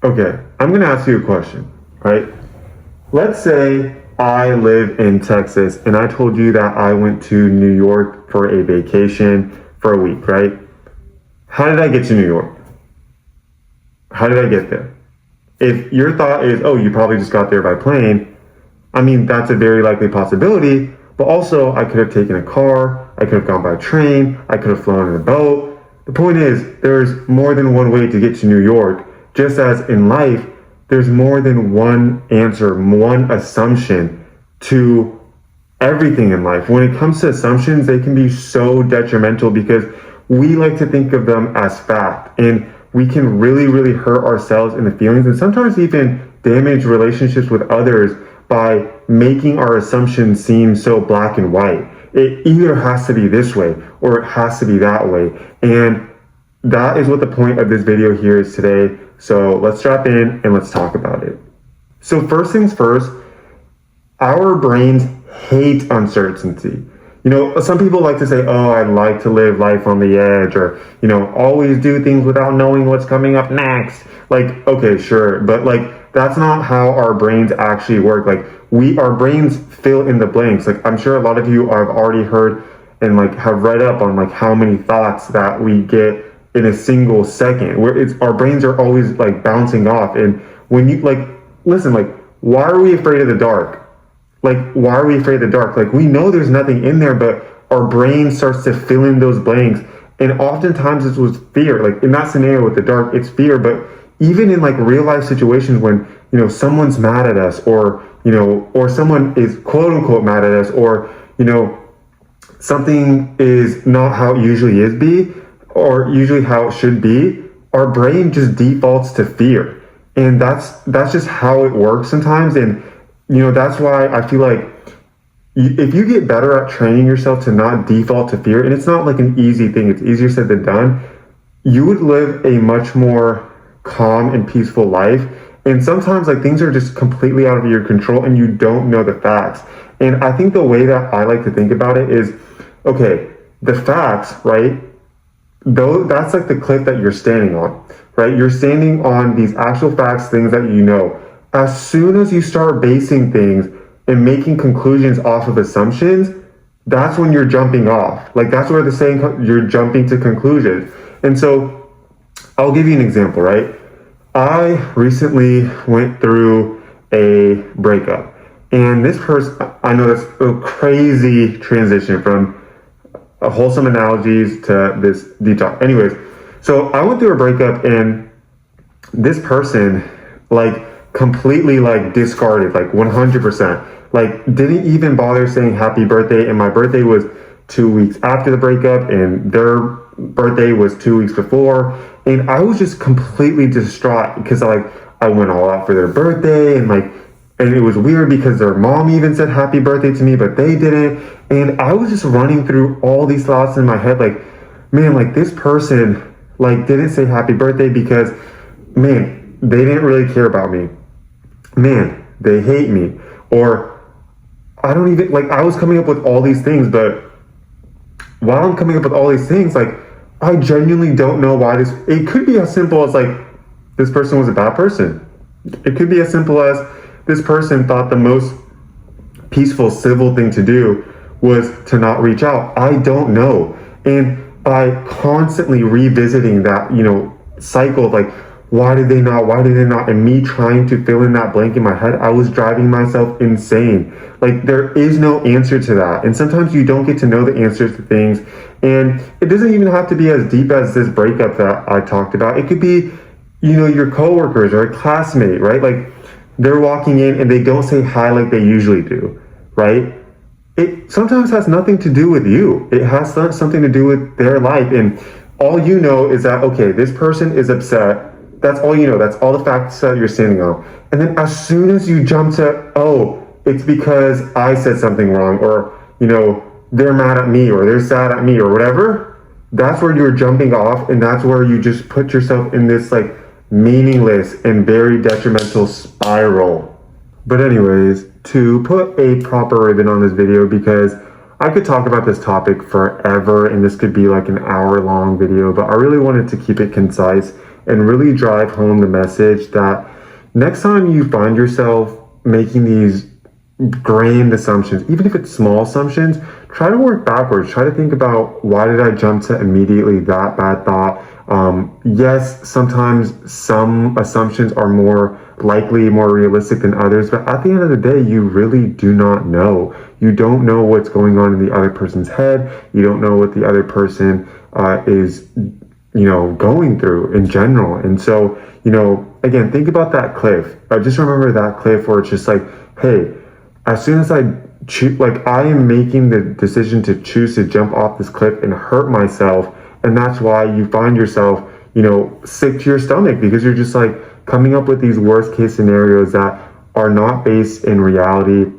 Okay, I'm gonna ask you a question, right? Let's say I live in Texas and I told you that I went to New York for a vacation for a week, right? How did I get to New York? How did I get there? If your thought is, oh, you probably just got there by plane, I mean, that's a very likely possibility, but also I could have taken a car, I could have gone by train, I could have flown in a boat. The point is, there's more than one way to get to New York, just as in life, there's more than one answer, one assumption to everything in life. When it comes to assumptions, they can be so detrimental because we like to think of them as fact, and we can really, really hurt ourselves in the feelings and sometimes even damage relationships with others by making our assumptions seem so black and white. It either has to be this way or it has to be that way. And that is what the point of this video here is today. So let's strap in and let's talk about it. So first things first, our brains hate uncertainty. You know, some people like to say, oh, I'd like to live life on the edge, or, you know, always do things without knowing what's coming up next. Like, okay, sure. But like, that's not how our brains actually work. Like our brains fill in the blanks. Like I'm sure a lot of you have already heard and like have read up on like how many thoughts that we get in a single second, where it's our brains are always like bouncing off. And when you like, listen, like, why are we afraid of the dark? Like, why are we afraid of the dark? Like, we know there's nothing in there, but our brain starts to fill in those blanks. And oftentimes it's with fear. Like in that scenario with the dark, it's fear. But even in like real life situations when, you know, someone's mad at us, or, you know, or someone is quote unquote mad at us, or, you know, something is not how it usually is or usually how it should be, our brain just defaults to fear. And that's just how it works sometimes. And, you know, that's why I feel like if you get better at training yourself to not default to fear, and it's not like an easy thing, it's easier said than done, you would live a much more calm and peaceful life. And sometimes like things are just completely out of your control and you don't know the facts. And I think the way that I like to think about it is, okay, the facts, right? Though that's like the cliff that you're standing on, right? You're standing on these actual facts, things that you know. As soon as you start basing things and making conclusions off of assumptions, that's when you're jumping off. Like that's where the saying, you're jumping to conclusions. And so I'll give you an example, right? I recently went through a breakup, and this person, I know that's a crazy transition from wholesome analogies to this detox. Anyways, so I went through a breakup, and this person like completely like discarded, like 100%, like didn't even bother saying happy birthday. And my birthday was 2 weeks after the breakup, and their birthday was 2 weeks before. And I was just completely distraught because I went all out for their birthday, and it was weird because their mom even said happy birthday to me, but they didn't. And I was just running through all these thoughts in my head, like, man, like this person like didn't say happy birthday because, man, they didn't really care about me. Man, they hate me. Or I don't even, like, I was coming up with all these things, but while I'm coming up with all these things, like, I genuinely don't know why it could be as simple as like, this person was a bad person. It could be as simple as this person thought the most peaceful, civil thing to do was to not reach out. I don't know. And by constantly revisiting that, you know, cycle of like, why did they not? And me trying to fill in that blank in my head, I was driving myself insane. Like there is no answer to that. And sometimes you don't get to know the answers to things. And it doesn't even have to be as deep as this breakup that I talked about. It could be, you know, your coworkers or a classmate, right? Like they're walking in and they don't say hi like they usually do, right? It sometimes has nothing to do with you. It has something to do with their life. And all you know is that, okay, this person is upset. That's all you know. That's all the facts that you're standing on. And then as soon as you jump to, oh, it's because I said something wrong, or, you know, they're mad at me, or they're sad at me, or whatever, that's where you're jumping off. And that's where you just put yourself in this like meaningless and very detrimental spiral. But anyways, to put a proper ribbon on this video, because I could talk about this topic forever and this could be like an hour-long video, but I really wanted to keep it concise and really drive home the message that next time you find yourself making these grand assumptions, even if it's small assumptions, try to work backwards. Try to think about, why did I jump to immediately that bad thought? Yes, sometimes some assumptions are more likely, more realistic than others, but at the end of the day, you really do not know. You don't know what's going on in the other person's head. You don't know what the other person is, going through in general. And so, again, think about that cliff. Just remember that cliff where it's just like, hey, as soon as I choose, like, I am making the decision to choose to jump off this cliff and hurt myself. And that's why you find yourself, sick to your stomach, because you're just like coming up with these worst case scenarios that are not based in reality.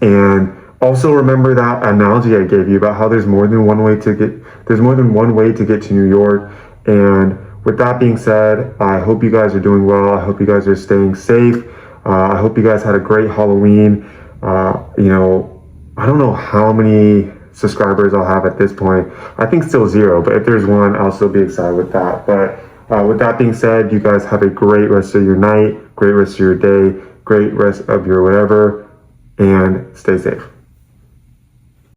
And also remember that analogy I gave you about how there's more than one way to get to New York. And with that being said, I hope you guys are doing well. I hope you guys are staying safe. I hope you guys had a great Halloween. I don't know how many subscribers I'll have at this point. I think still 0, but if there's 1, I'll still be excited with that. But with that being said, you guys have a great rest of your night, great rest of your day, great rest of your whatever, and stay safe.